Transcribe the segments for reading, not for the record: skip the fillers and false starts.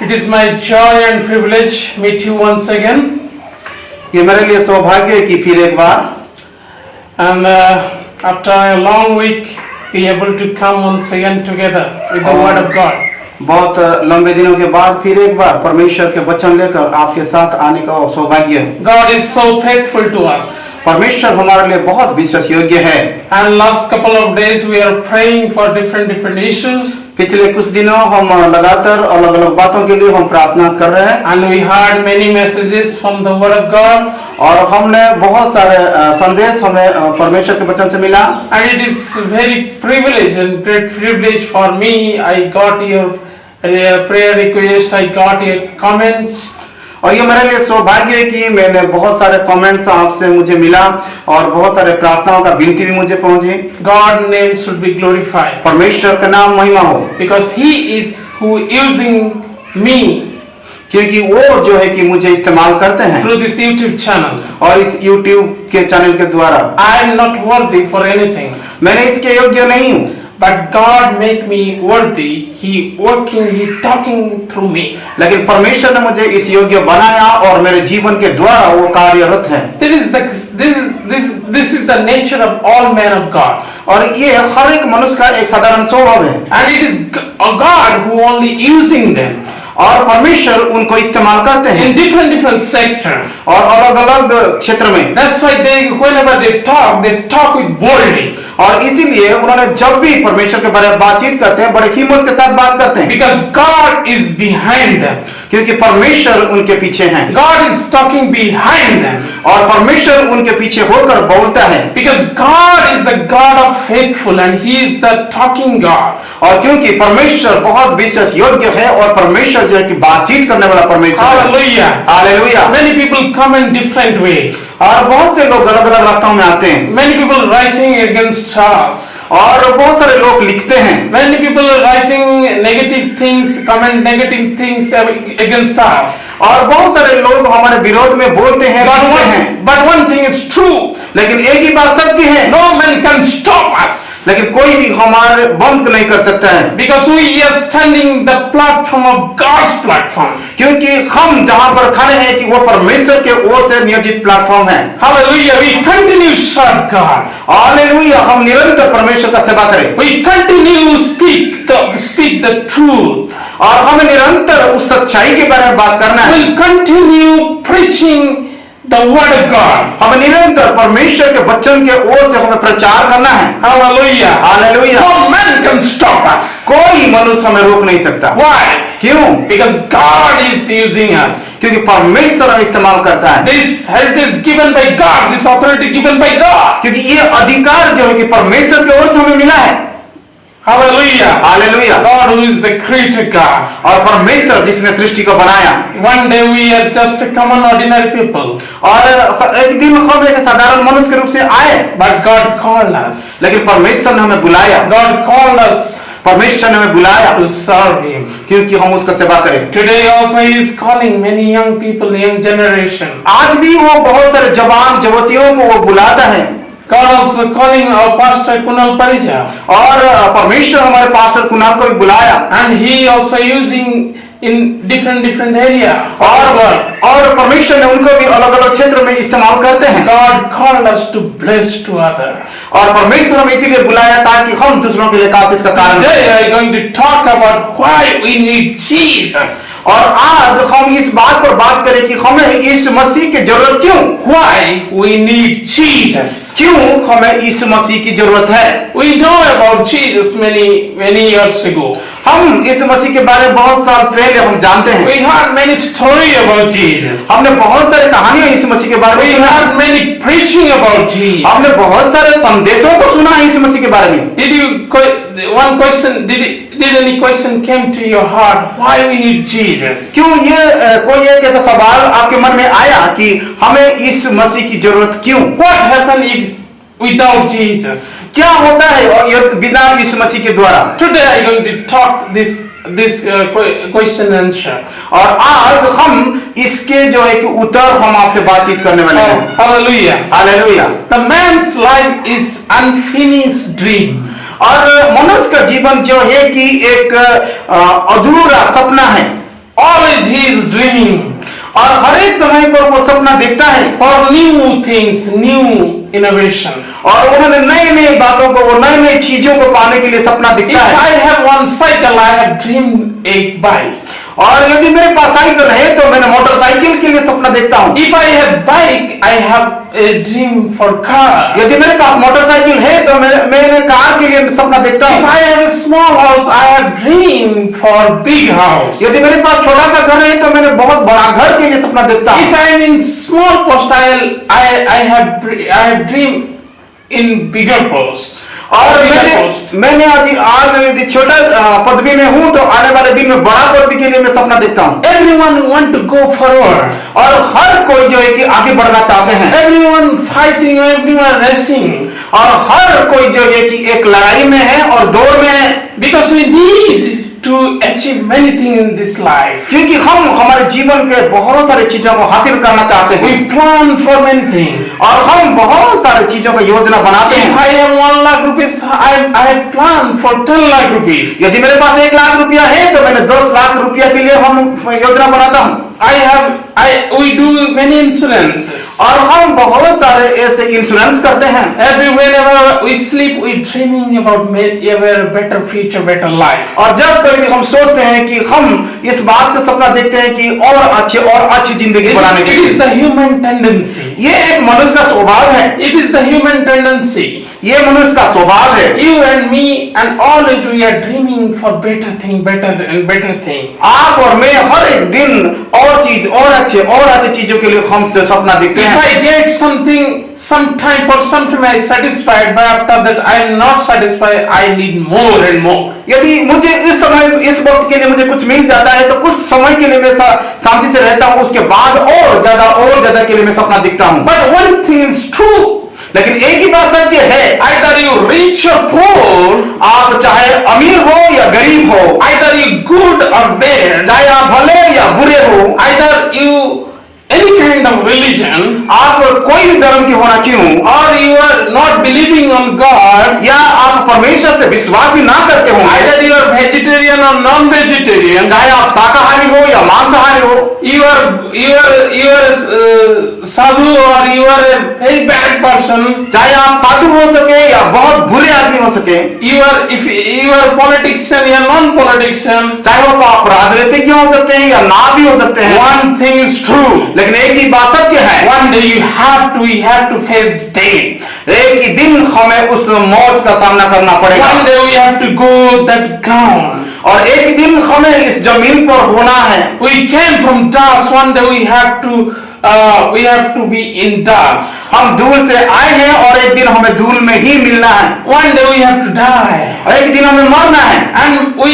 It is my joy and privilege to meet you once again. ये मेरे लिए सौभाग्य है कि फिर एक बार And after a long week, be able to come once again together with the Word of God. बहुत लंबे दिनों के बाद फिर एक बार परमेश्वर के वचन लेकर आपके साथ आने का सौभाग्य है। God is so faithful to us. परमेश्वर हमारे लिए बहुत विश्वास योग्य है। And last couple of days we are praying for different issues. पिछले कुछ दिनों हम लगातार अलग अलग बातों के लिए हम प्रार्थना कर रहे हैं। And we heard many messages from the Word of God. और हमने बहुत सारे संदेश हमें परमेश्वर के वचन से मिला। And it is very privilege and great privilege for me. I got your prayer request. I got your comments. और ये मेरे लिए सौभाग्य है कि मैंने बहुत सारे कमेंट्स आपसे मुझे मिला और बहुत सारे प्रार्थनाओं का विनती भी मुझे पहुंची। God's name should be glorified. परमेश्वर का नाम महिमा हो। Because He is who using me. क्योंकि वो जो है कि मुझे इस्तेमाल करते हैं through this YouTube channel. और इस YouTube के चैनल के द्वारा। I am not worthy for anything. मैंने इसके योग्य नहीं हूँ। But God make me worthy. He working, He talking through me. लेकिन परमेश्वर ने मुझे इस योग्य बनाया और मेरे जीवन के द्वारा वो कार्यरत है। This is the nature of all men of God. और ये हर एक मनुष्य का एक साधारण स्वभाव है। And it is a God who only using them. और परमेश्वर उनको इस्तेमाल करते हैं in different sector. और अलग अलग क्षेत्र में। That's why whenever they talk with boldly. और इसीलिए उन्होंने जब भी परमेश्वर के बारे में बातचीत करते हैं बड़े हिम्मत के साथ बात करते हैं। Because God is behind them. क्योंकि परमेश्वर उनके पीछे हैं। God is talking behind them. और परमेश्वर उनके पीछे होकर बोलता है। Because God is the God of faithful and He is the talking God. और क्योंकि परमेश्वर बहुत विश्वास योग्य है और परमेश्वर जो है कि बातचीत करने वाला परमेश्वर है। Hallelujah. Hallelujah. Many people come in different way. और बहुत से लोग अलग अलग रास्तों में आते हैं। Many people writing against us. और बहुत सारे लोग लिखते हैं। Many people writing negative things, comment negative things against us. और बहुत सारे लोग हमारे विरोध में बोलते हैं, लिखते हैं। But one thing is true. लेकिन एक ही बात सत्य है। No man can stop us. लेकिन कोई भी हमारे बंद नहीं कर सकता है। Because we are standing the platform of God's platform. क्योंकि हम जहाँ पर खड़े हैं कि वो परमेश्वर के ओर से नियोजित प्लेटफॉर्म है। Hallelujah. We continue serve God. Hallelujah. हम निरंतर परमेश्वर का सेवा करें। We continue speak the truth. और हमें निरंतर उस सच्चाई के बारे में बात करना है। We'll continue preaching the word of God. हमें निरंतर परमेश्वर के वचन के ओर से हमें प्रचार करना है। Hallelujah. Hallelujah. No man can stop us. कोई मनुष्य हमें रोक नहीं सकता। Why? क्यों? Because God is using us. क्योंकि परमेश्वर हमें इस्तेमाल करता है। This help is given by God. This authority given by God. क्योंकि ये अधिकार जो है कि परमेश्वर की ओर से हमें मिला है। Hallelujah. Hallelujah. God who is the creator God. और परमेश्वर जिसने सृष्टि को बनाया। One day we are just a common ordinary people. और एक दिन हम एक साधारण मनुष्य के रूप से आए। But God called us. लेकिन परमेश्वर ने हमें बुलाया। God called us परमेश्वर ने हमें बुलाया to serve Him. क्योंकि हम उसका सेवा करें। Today also He is calling many young people, young generation. आज भी वो बहुत सारे जवान युवतियों को वो बुलाता है। God also calling our pastor Kunal Parija. और परमेश्वर हमारे पास्टर कुणाल को भी बुलाया। And He also using in different area. और परमेश्वर ने उनको भी अलग अलग क्षेत्र में इस्तेमाल करते हैं। God called us to bless to other. और परमेश्वर हमें इसीलिए बुलाया ताकि हम दूसरों के लिए आशीष का कारण Today बनें। I am going to talk about why we need Jesus. और आज हम इस बात पर बात करें कि हमें यीशु मसीह की जरूरत क्यों? Why we need Jesus. क्यों हमें यीशु मसीह की जरूरत है? We know about Jesus many years ago. हम यीशु मसीह के बारे में बहुत साल पहले हम जानते हैं। We heard many story about Jesus. हमने बहुत सारे कहानियां यीशु मसीह के बारे में We सुना। heard many preaching about Jesus. हमने बहुत सारे संदेशों को सुना यीशु मसीह के बारे में। Did any question came to your heart? Why we need Jesus? क्यों ये कोई एक ऐसा सवाल आपके मन में आया कि हमें यीशु मसीह की जरूरत क्यों? What happened if without Jesus? क्या होता है बिना यीशु मसीह के द्वारा? Today I am going to talk this question and answer. और आज हम इसके जो है कि उत्तर हम आपसे बातचीत करने वाले हैं। Hallelujah. Hallelujah. The man's life is unfinished dream. और मनुष्य का जीवन जो है कि एक अधूरा सपना है। Always he is dreaming और हर एक समय पर वो सपना देखता है for new things, new innovation. और उन्होंने नई नई बातों को, वो नई नई चीजों को पाने के लिए सपना If दिखता है। I have one cycle, I have dreamed a bike. और यदि मेरे पास साइकिल है तो मैंने मोटरसाइकिल के लिए सपना देखता हूँ। If I have bike, I have a dream for car. यदि मेरे पास मोटरसाइकिल है तो मैंने कार के लिए सपना देखता If हूँ। I have a small house, I have dream for big house. यदि मेरे पास छोटा सा घर है तो मैंने बहुत बड़ा घर के लिए सपना देखता If हूँ। I am in small post, I have dream in bigger post. और Bigger post. मैंने आज यदि छोटा पदवी में हूँ तो आने वाले दिन में बड़ा पदवी के लिए मैं सपना देखता हूँ। Everyone want to go forward. और हर कोई जो है कि आगे बढ़ना चाहते हैं Everyone fighting, everyone racing. और हर कोई जो है कि एक लड़ाई में है और दौड़ में है, Because we need to achieve many things in this life. क्योंकि हम हमारे जीवन के बहुत सारी चीजों को हासिल करना चाहते हैं We plan for many things. और हम बहुत सारी चीजों का योजना बनाते If हैं। I have 1 lakh rupees, I have planned for 10 lakh rupees. यदि मेरे पास 1 लाख रुपया है तो मैंने 10 लाख रुपया के लिए हम योजना बनाता हूँ। We do many insurances. और हम बहुत सारे ऐसे इंश्योरेंस करते हैं। Whenever we sleep, we dreaming about a better future, better life. और जब कभी भी हम सोचते हैं कि हम इस बात से सपना देखते हैं कि और अच्छी जिंदगी बनाने के It is लिए। the human tendency. ये एक मनुष्य का स्वभाव है। It is the human tendency. ये मनुष्य का स्वभाव है। You and me and always we are dreaming for better thing, better and better thing. आप और मैं हर एक दिन और अच्छे चीजों के लिए हम से सपना देखते If हैं। I get something, sometime I am satisfied, but after that I am not satisfied. I need more and more. यदि मुझे इस वक्त के लिए मुझे कुछ मिल जाता है तो कुछ समय के लिए मैं शांति से रहता हूँ, उसके बाद और ज्यादा के लिए मैं सपना दिखता हूँ। But one thing is true. लेकिन एक ही बात सत्य है, Either you rich or poor, आप चाहे अमीर हो या गरीब हो, either you good or bad, चाहे आप भले या बुरे हो, either you any kind of religion, आप कोई भी धर्म के होना क्यों, or you are not believing on God, या आप परमेश्वर से विश्वास भी ना करते हो, either you are vegetarian or non-vegetarian, चाहे आप शाकाहारी हो या मांसाहारी हो, you are sadhu or you are a very bad person, चाहे आप साधु हो सके या बहुत बुरे आदमी हो सके, if you are politician or non-politician, चाहे वो आप राजनीतिज्ञ हो सकते हैं या ना भी हो सकते हैं, one thing is true. लेकिन एक ही बात सत्य है, One day we have to face death. एक ही दिन हमें उस मौत का सामना करना पड़ेगा। One day we have to go that ground. और एक ही दिन हमें इस जमीन पर होना है। We came from dust. One day we have to be in dust. हम धूल से आए हैं और एक दिन हमें धूल में ही मिलना है। One day we have to die. और एक दिन हमें मरना है। And we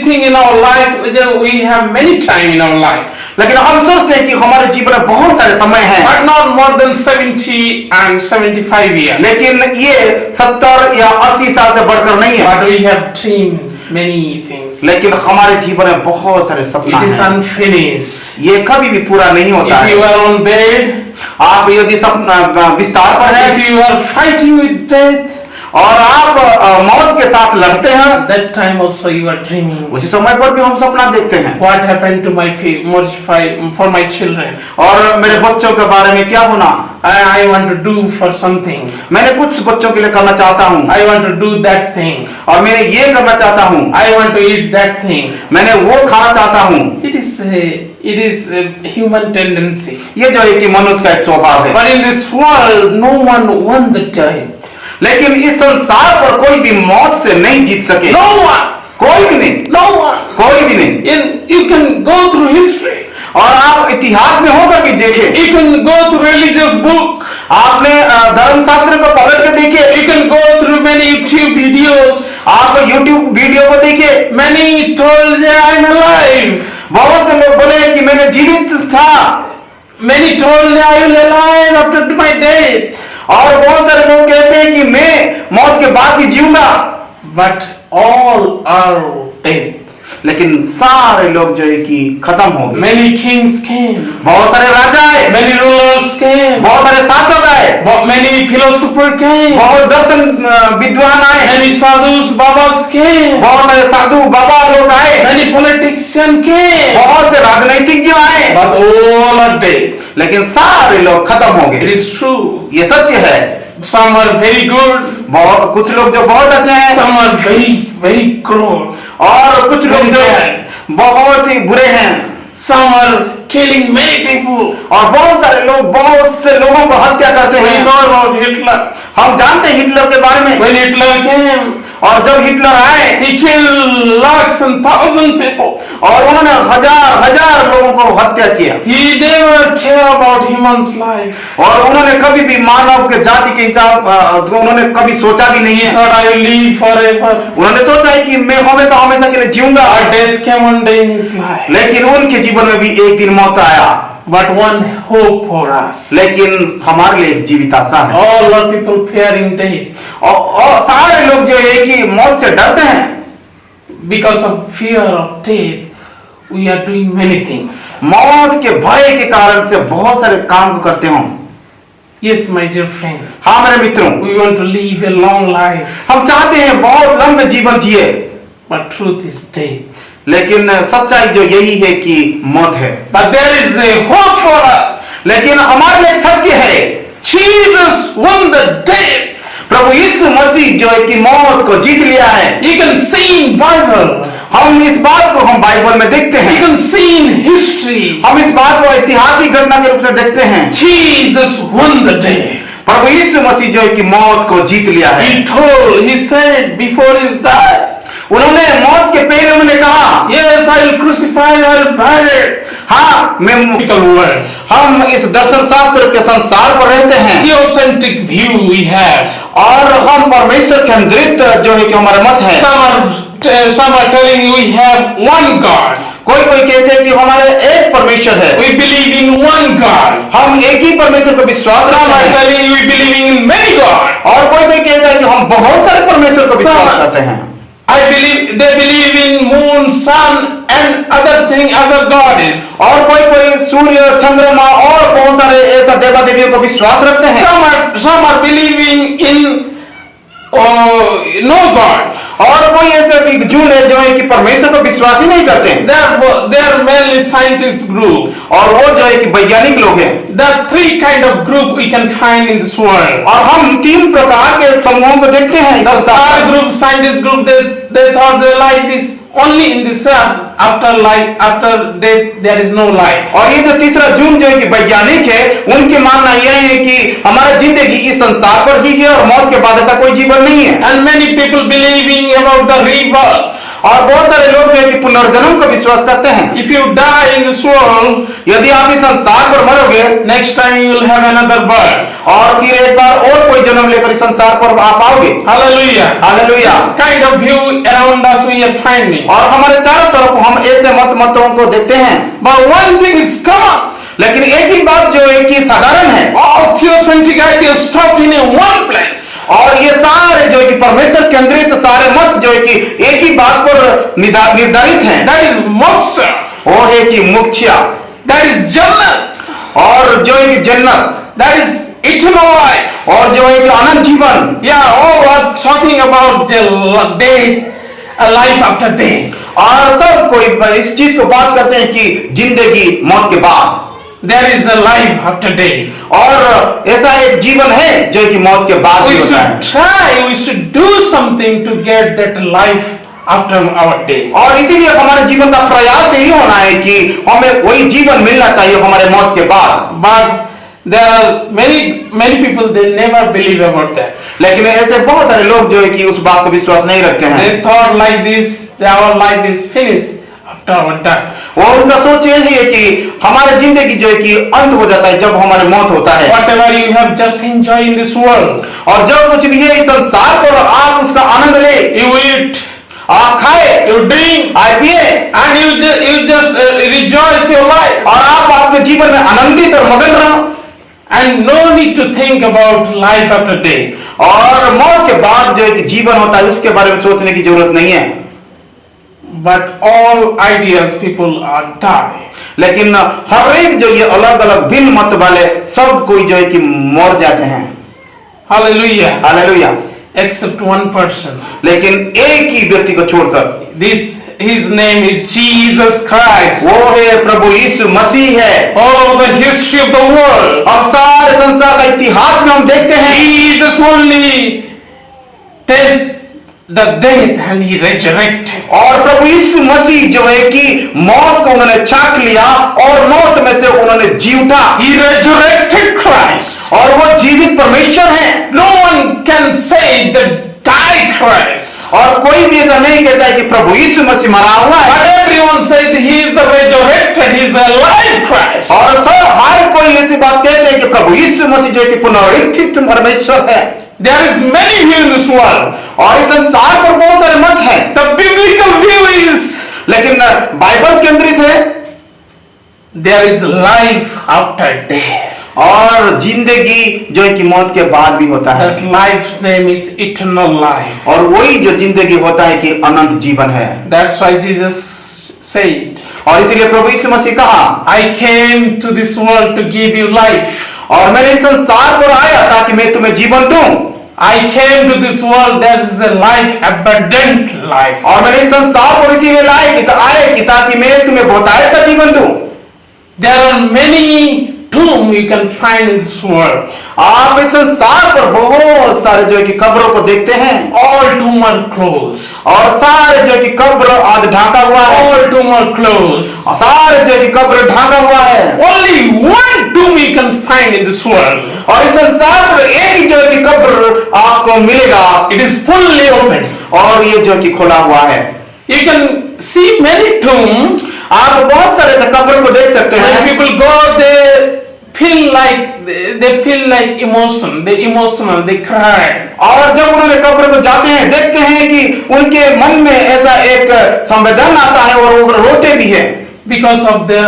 think in our life that we have many time in our life. लेकिन हम सोचते हैं कि हमारे जीवन में बहुत सारे समय हैं, But not more than 70 and 75 years. लेकिन ये 70 या 80 साल से बढ़कर नहीं है। But we have dreamed many things. लेकिन हमारे जीवन में बहुत सारे सपना It is हैं। unfinished. ये कभी भी पूरा नहीं होता If you है। are on bed, आप यदि सपना विस्तार पर if हैं you are fighting with death, और आप मौत के साथ लड़ते हैं, that time also you are dreaming. उसी समय पर भी हम सपना देखते हैं। What happened to for my children? और मेरे बच्चों के बारे में क्या होना, I want to do for something. मैंने कुछ बच्चों के लिए करना चाहता हूँ, I want to do that thing. और मैंने ये करना चाहता हूँ, I want to eat that thing. मैंने वो खाना चाहता हूँ। It is a human tendency. ये जो है कि मनुष्य का एक स्वभाव है। But in this world, no one won the death. लेकिन इस संसार पर कोई भी मौत से नहीं जीत सके। No one. कोई भी नहीं, No one. कोई भी नहीं। You can go through history. और आप इतिहास में होकर के देखें, You can go through religious book. आपने धर्मशास्त्र को पलट के देखे, You can go through many YouTube videos. आप YouTube वीडियो को देखे, Many told that I am alive. बहुत से लोग बोले कि मैंने जीवित था, Many told that I will alive after my death. और बहुत सारे लोग कहते हैं कि मैं मौत के बाद भी जीऊंगा। But all are dead. लेकिन सारे लोग जो है कि खत्म हो गए। Many kings came. बहुत सारे राजा आए, Many rulers came. बहुत सारे शासक आए, Many philosophers came. बहुत दर्शन विद्वान आए, Many sadhus, babas came. बहुत सारे साधु बाबा लोग आए, Many politicians came. बहुत से राजनीतिज्ञ आए, But all are dead. लेकिन सारे लोग खत्म हो It गए। is true. ये सत्य है। Some are very good. बहुत कुछ लोग जो बहुत अच्छे हैं, Some are very, very cruel. और कुछ लोग जो बहुत ही बुरे हैं, Some are killing many people. और बहुत सारे लोग बहुत से लोगों को हत्या करते We हैं। know about Hitler. हम जानते हैं हिटलर के बारे में, When Hitler came, और जब हिटलर आए he killed lakhs and thousands people. और उन्होंने हजार हजार लोगों को हत्या किया, He never cared about human's life. और उन्होंने कभी भी मानव के जाति के हिसाब उन्होंने कभी सोचा भी नहीं He है। thought I will live forever. उन्होंने सोचा है कि मैं हमेशा हमेशा के लिए जीऊंगा, But death came one day in his life. लेकिन उनके जीवन में भी एक दिन मौत आया। But one hope for us. लेकिन हमारे लिए एक जीवित आशा है, All our people fearing death और सारे लोग जो है कि मौत से डरते हैं। because of fear of death. We are doing many things. मौत के भय के कारण से बहुत सारे काम को करते हो। Yes, my dear friend. हाँ मेरे मित्रों, We want to live a long life, हम चाहते हैं बहुत लंबे जीवन जिए, but truth is death. लेकिन सच्चाई जो यही है कि मौत है। But there is a hope for us. लेकिन हमारे लिए सत्य है, Jesus won the death. प्रभु यीशु मसीह जो है कि मौत को जीत लिया है। You can see in Bible. हम इस बात को हम बाइबल में देखते You हैं, can see in history. हम इस बात को ऐतिहासिक घटना के रूप से देखते हैं। Jesus won the death. प्रभु यीशु मसीह जो है कि मौत को जीत लिया है। He said before his death, उन्होंने मौत के पहले उन्होंने कहा, yes, I will crucify, I will bury it. हाँ मैं World. हम इस दर्शन शास्त्र के संसार पर रहते हैं, Theocentric view we have. और हम परमेश्वर केंद्रित जो है कि हमारा मत है। Some are telling you we have one God. कोई कोई कहते हैं कि हमारे एक परमेश्वर है, We believe in one God. हम एक ही परमेश्वर को विश्वास Some करते are हैं, telling you we believe in many gods. और कोई कोई कहता है कि हम बहुत सारे परमेश्वर को विश्वास Some- करते हैं। They believe in moon, sun, and other goddess. और कोई कोई सूर्य चंद्रमा और बहुत सारे ऐसा देवा देवियों को विश्वास रखते हैं, Some are believing in no God. और कोई ऐसे भी झूठ है जो है कि परमेश्वर को विश्वास ही नहीं करते। They are mainly scientist group. और वो जो है कि वैज्ञानिक लोग हैं, There are three kind of group we can find in this world. और हम तीन प्रकार के समूहों को देखते हैं इस संसार Our में। group, scientist group, they thought their life is only in this earth. After death, there is no life. और ये जो तीसरा झुंड जो है कि वैज्ञानिक है, उनके मानना यह है कि हमारी जिंदगी इस संसार पर ही है और मौत के बाद ऐसा कोई जीवन नहीं है। And many people believing about the rebirth. और बहुत सारे लोग जो है कि पुनर्जन्म को विश्वास करते हैं। If you die in this world, यदि आप इस संसार पर मरोगे, next time you will have another birth. और फिर एक बार और कोई जन्म लेकर इस संसार पर आप आओगे। Hallelujah. Hallelujah. This kind of view around us we are finding. और हमारे चारों तरफ हम ऐसे मतों को देखते हैं, But one thing is common. लेकिन एक ही बात जो है कि साधारण है, All theocentric ideas stopped in one place. और ये सारे जो है कि परमेश्वर केंद्रित सारे मत जो है कि एक ही बात पर निर्धारित हैं, That is moksha. वो है कि मोक्ष, That is jannat. और जो है कि जन्नत, That is eternal life. और जो है कि अनंत जीवन। Yeah, all are talking about the day, a life after death. और सब कोई इस चीज को बात करते हैं कि जिंदगी मौत के बाद, There is a life after death. और ऐसा एक जीवन है जो है कि मौत के बाद We भी होता है। should try, we should do something to get that life after our death. और इसीलिए हमारे जीवन का प्रयास यही होना है कि हमें वही जीवन मिलना चाहिए हमारे मौत के बाद। But there are many people, they never believe about that. लेकिन ऐसे बहुत सारे लोग जो है कि उस बात को विश्वास नहीं रखते हैं, They thought like this, that our life is finished after our death. और उनका सोच यही है कि हमारी जिंदगी जो है कि अंत हो जाता है जब हमारी मौत होता है, Whatever you have just enjoy in this world, और जो कुछ भी है इस संसार पर आप उसका आनंद ले, you eat, आप खाए, you drink, आप पिए, and you just rejoice your life. और आप अपने जीवन में आनंदित और मगन रहो, And no need to think about life after death. और मौत के बाद जो है कि जीवन होता है उसके बारे में सोचने की जरूरत नहीं है। But all ideas people are die. लेकिन हर एक जो ये अलग अलग भिन्न मत वाले सब कोई जो है कि मर जाते हैं। Hallelujah. Hallelujah. Except one person. लेकिन एक ही व्यक्ति को छोड़कर, His name is Jesus Christ. वो है प्रभु यीशु मसीह है। All over the history of the world, अब सारे संसार का इतिहास में हम देखते हैं Jesus only tasted the death and he resurrected. और प्रभु यीशु मसीह जो है कि मौत को उन्होंने चाख लिया और मौत में से उन्होंने जी उठा। He resurrected Christ. और वो जीवित परमेश्वर है। No one can say the died Christ. और कोई भी ऐसा नहीं कहता है कि प्रभु यीशु मसीह मरा हुआ है। But everyone says he is the resurrected, he is the alive Christ. और हर कोई ऐसी बात कहते हैं कि प्रभु यीशु मसीह जो है कि पुनरुत्थित परमेश्वर है। There is many view in this world. और इस संसार पर बहुत सारे मत हैं। The biblical view is लेकिन बाइबल केंद्रित है there is life after death. और जिंदगी जो है कि मौत के बाद भी होता है। That life's name is eternal life. और वही जो जिंदगी होता है कि अनंत जीवन है। That's why Jesus said, और इसीलिए प्रभु यीशु मसीह कहा, I came to this world to give you life. और मैंने इस संसार पर आया ताकि मैं तुम्हें जीवन दूं। I came to this world, there is a life, abundant life. और मैंने इस संसार पर इसीलिए आए कि ताकि मैं तुम्हें बहुतायत का जीवन दूं। There are many tomb you can find in this world. आप इस संसार पर बहुत सारे जो है कि कब्रों को देखते हैं। All tomb are closed. और सारे जो है कि कब्र आदि ढाका हुआ है। All tomb are closed. और सारे जो है कि कब्र ढाका हुआ है। Only one tomb you can find in this world. और इस संसार पर एक ही जो है कि कब्र आपको मिलेगा। It is fully open. और ये जो है कि खुला हुआ है। You can see many tombs. आप बहुत सारे ऐसे कब्र को देख सकते When हैं। people go, they feel like emotion. They emotional. They cry. और जब उन्होंने कब्र को जाते हैं देखते हैं कि उनके मन में ऐसा एक संवेदन आता है और वो रोते भी है। Because of the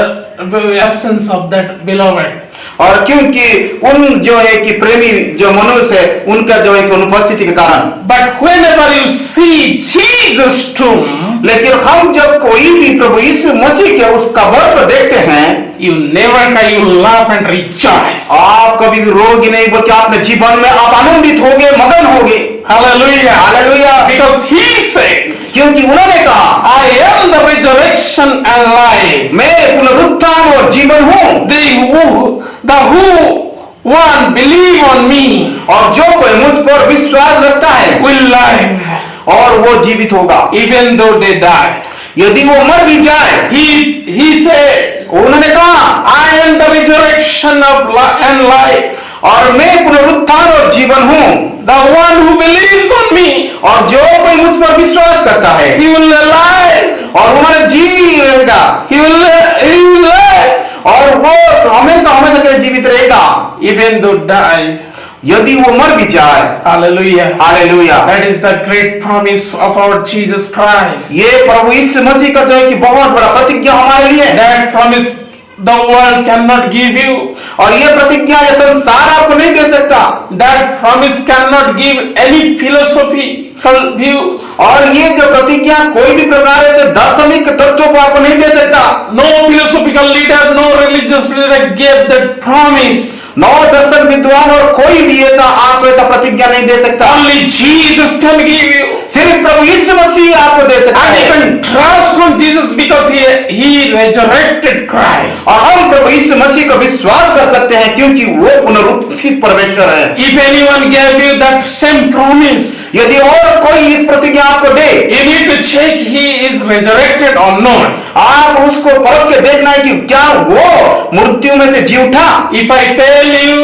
absence of that beloved. और क्योंकि उन जो है कि प्रेमी जो मनुष्य है उनका जो है कि अनुपस्थिति के कारण। But whenever you see Jesus' tomb, लेकिन हम जब कोई भी प्रभु यीशु मसीह के उस कब्र को देखते हैं, you never cry, you laugh and rejoice. आप कभी भी रोगे नहीं बल्कि अपने जीवन में आप आनंदित होगे, मगन होगे। Hallelujah. Hallelujah. Because he said, क्योंकि उन्होंने कहा, I am the resurrection and life. मैं पुनरुत्थान और जीवन हूँ। The who one believe on me और जो कोई मुझ पर विश्वास रखता है will live, और वो जीवित होगा even though they die. यदि वो मर भी जाए। He said, उन्होंने कहा, I am the resurrection and life. और मैं पुनरुत्थान और जीवन हूँ। The one who believes on me, और जो कोई मुझ पर विश्वास करता है he will alive. और उन्होंने जी रहेगा। He will live. और वो हमेशा हमेशा के लिए जीवित रहेगा Even though die. यदि वो मर भी जाए। Hallelujah. Hallelujah. That is the great promise of our Jesus Christ. ये प्रभु यीशु मसीह का जो है कि बहुत बड़ा प्रतिज्ञा हमारे लिए। That promise the world cannot give you. और ये प्रतिज्ञा ये संसार आपको नहीं दे सकता। That promise cannot give any philosophical views. और ये जो प्रतिज्ञा कोई भी प्रकार से दार्शनिक तत्वों को आपको नहीं दे सकता। No philosophical leader, no religious leader gave that promise. नौ दर्शन विद्वान और कोई भी ऐसा आपको ऐसा प्रतिज्ञा नहीं दे सकता। Only Jesus can give you. सिर्फ प्रभु यीशु मसीह आपको दे सकता And you है। can trust on Jesus because he resurrected Christ. और हम प्रभु यीशु मसीह को विश्वास कर सकते हैं क्योंकि वो पुनरुत्थित परमेश्वर है। If anyone gave you that same promise, यदि और कोई इस प्रतिज्ञा आपको दे, you need to check he is resurrected or not. आप उसको परख के देखना है कि क्या वो मृत्यु में से जी उठा। If I tell you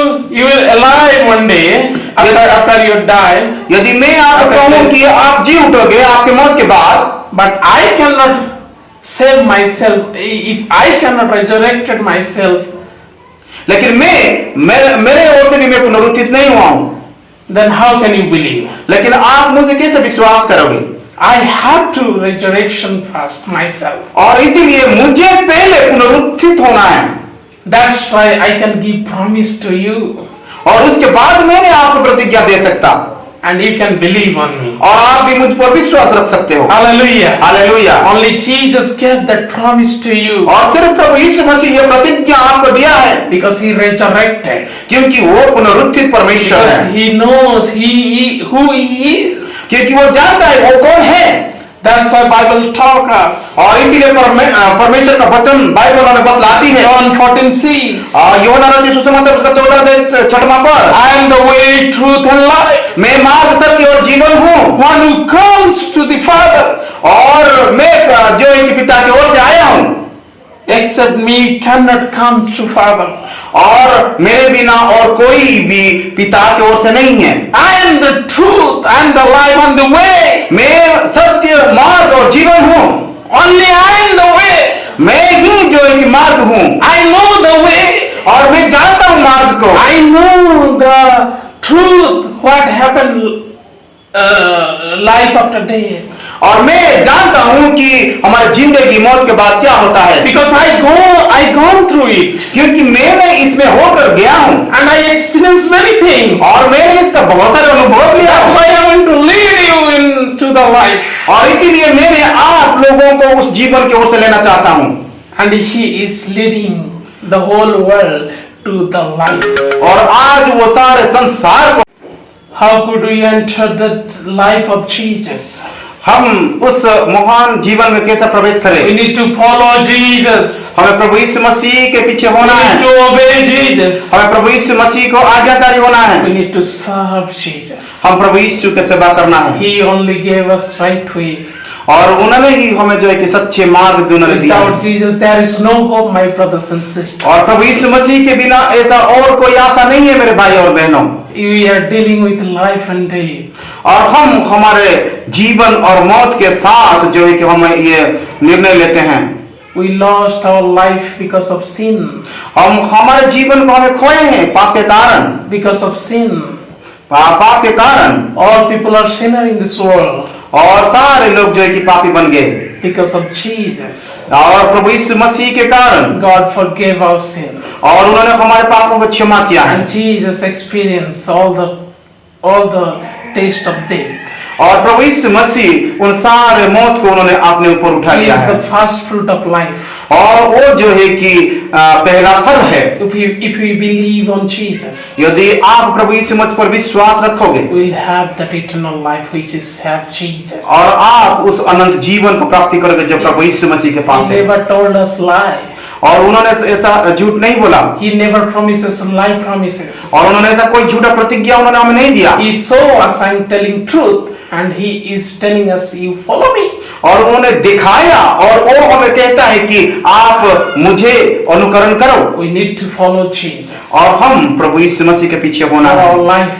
will alive one day after you die, यदि मैं आपको कहूं कि आप जी उठोगे आपके मौत के बाद, but I cannot save myself, if I cannot resurrected myself, लेकिन मेरे ओर से भी मैं पुनरुत्थित नहीं हुआ हूं, then how can you believe? लेकिन आप मुझे कैसे विश्वास करोगे? I have to resurrection first myself. और इसीलिए मुझे पहले पुनरुत्थित होना है। That's why I can give promise to you. और उसके बाद मैंने आपको प्रतिज्ञा दे सकता। and you can believe on me. और आप भी मुझ पर विश्वास रख सकते हो। Hallelujah. Hallelujah. Only Jesus gave that promise to you और सिर्फ प्रभु यीशु मसीह ये प्रतिज्ञा आपको दिया है because he resurrected. क्योंकि वो पुनरुत्थित परमेश्वर है, Because he knows who he is. क्योंकि वो जानता है वो कौन है। That's why Bible talk us. और इसीलिए परमेश्वर का वचन बाइबल हमें बतलाती है। John 14 says, यूहन्ना रचित सुसमाचार उसका 14 पद, I am the way, truth and life. मैं मार्ग, सत्य और जीवन हूँ, One who comes to the Father, और मैं जो है कि पिता की ओर से आया हूँ, except me cannot come to Father. और मेरे बिना और कोई भी पिता की ओर से नहीं है। I am the truth, I am the life and the way. मैं सत्य, मार्ग और जीवन हूँ। Only I am the way. मैं ही जो है कि मार्ग हूँ, I know the way. और मैं जानता हूँ मार्ग को। I know the truth, what happened life after death. और मैं जानता हूँ कि हमारी जिंदगी मौत के बाद क्या होता है, Because I gone through it. क्योंकि मैं इसमें होकर गया हूँ And I experienced many things. और मैंने इसका बहुत सारे अनुभव लिया। That's why I want to lead you into the life. और इसीलिए मैंने आप लोगों को उस जीवन की ओर से लेना चाहता हूँ। And he is leading the whole world to the life. और आज वो सारे संसार को, How could we enter the life of Jesus? हम उस महान जीवन में कैसे प्रवेश We करें? need to follow Jesus. हमें प्रभु यीशु मसीह के पीछे We होना need है, to obey Jesus. हमें प्रभु यीशु मसीह को आज्ञाकारी होना We है, need to serve Jesus. हम प्रभु यीशु की सेवा करना है। He only gave us right way. और उन्होंने ही हमें जो है कि सच्चे मार्ग उन्होंने दिया है। Without Jesus, there is no hope, my brothers and sisters. और प्रभु यीशु मसीह के बिना ऐसा और कोई आशा नहीं है मेरे भाई और बहनों। We are dealing with life and death. और हम हमारे जीवन और मौत के साथ जो है कि हम ये निर्णय लेते हैं। We lost our life because of sin. हम हमारे जीवन को हमें खोए हैं पाप के कारण, Because of sin. पाप के कारण, All people are sinner in this world. और सारे लोग जो है कि पापी बन गए। Because of Jesus, और प्रभु यीशु मसीह के कारण God forgave our sin. और उन्होंने हमारे पापों को क्षमा किया है। And Jesus experienced all the taste of death. और प्रभु यीशु मसीह उन सारे मौत को उन्होंने अपने ऊपर उठा He लिया is है। the first fruit of life. और वो जो है कि पहला फल है। If we believe on Jesus, यदि आप प्रभु यीशु मसीह पर विश्वास रखोगे, we'll have that eternal life which is have Jesus. और आप उस अनंत जीवन को प्राप्ति करोगे जो प्रभु यीशु मसीह के He पास है। never told us lie. और उन्होंने ऐसा झूठ नहीं बोला, He never promises lie promises. और उन्होंने ऐसा कोई झूठा प्रतिज्ञा उन्होंने हमें नहीं दिया। He saw us, I'm telling truth, and he is telling us, you follow me. और उन्होंने दिखाया और वो हमें कहता है कि आप मुझे अनुकरण करो। We need to follow Jesus और हम प्रभु यीशु मसीह के पीछे होना for है, our life,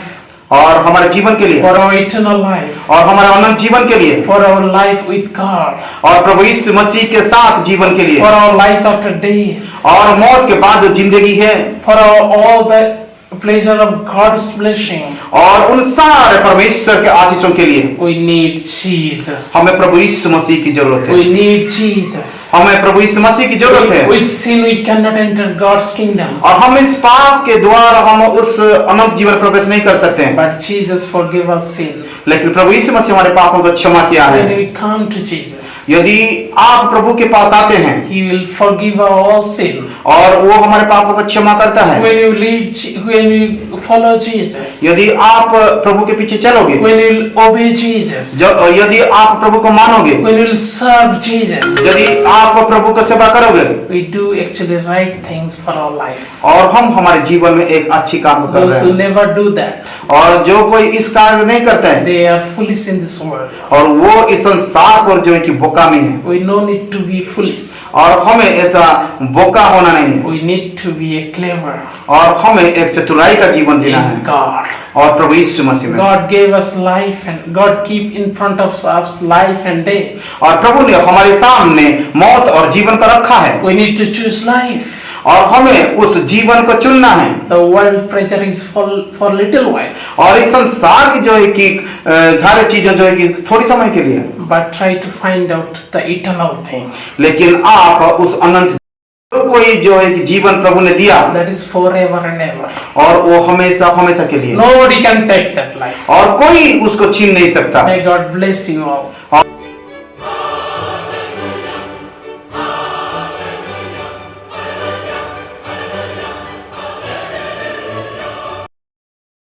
और हमारे जीवन के लिए, for our eternal life, और हमारे अनंत जीवन के लिए, for our life with God, और प्रभु यीशु मसीह के साथ जीवन के लिए, for our life after death, और मौत के बाद जो जिंदगी है, for all the pleasure of God's blessing. और उन सारे परमेश्वर के आशीषों के लिए We need Jesus. हमें प्रभु यीशु मसीह की जरूरत है। We need Jesus. हमें प्रभु यीशु मसीह की जरूरत है। With sin we cannot enter God's kingdom. और हम इस पाप के द्वारा हम उस अनंत जीवन प्रवेश नहीं कर सकते हैं। But Jesus forgive us sin. लेकिन प्रभु यीशु मसीह हमारे पापों को क्षमा किया When है। we come to Jesus, यदि आप प्रभु के पास आते हैं He will forgive our all sin. और वो हमारे पापों को क्षमा करता है, When you follow Jesus, यदि आप प्रभु के पीछे चलोगे, when you obey Jesus, यदि आप प्रभु को मानोगे, when you serve Jesus, यदि आप प्रभु को सेवा करोगे, we do actually right things for our life. और हम हमारे जीवन में एक अच्छी काम कर Those रहे who हैं। never do that, और जो कोई इस कार्य नहीं करते हैं, they are foolish in this world. और वो इस संसार पर जो है कि बोकामी है, We no need to be foolish. और हमें ऐसा बोका होना नहीं है, We need to be a clever और हमें एक चतुराई का जीवन जीना in है। God. और प्रभु यीशु मसीह में, God gave us life and God keep in front of us life and death. और प्रभु ने हमारे सामने मौत और जीवन को रखा है, We need to choose life. और हमें उस जीवन को चुनना है। The world pressure is for little while, और इस संसार की जो है कि सारी चीजें जो है कि थोड़ी समय के लिए, but try to find out the eternal thing. लेकिन आप उस अनंत तो कोई जो एक जीवन प्रभु ने दिया that is forever and ever. और वो हमेशा हमेशा के लिए, Nobody can take that life. और कोई उसको छीन नहीं सकता। May God bless you all. और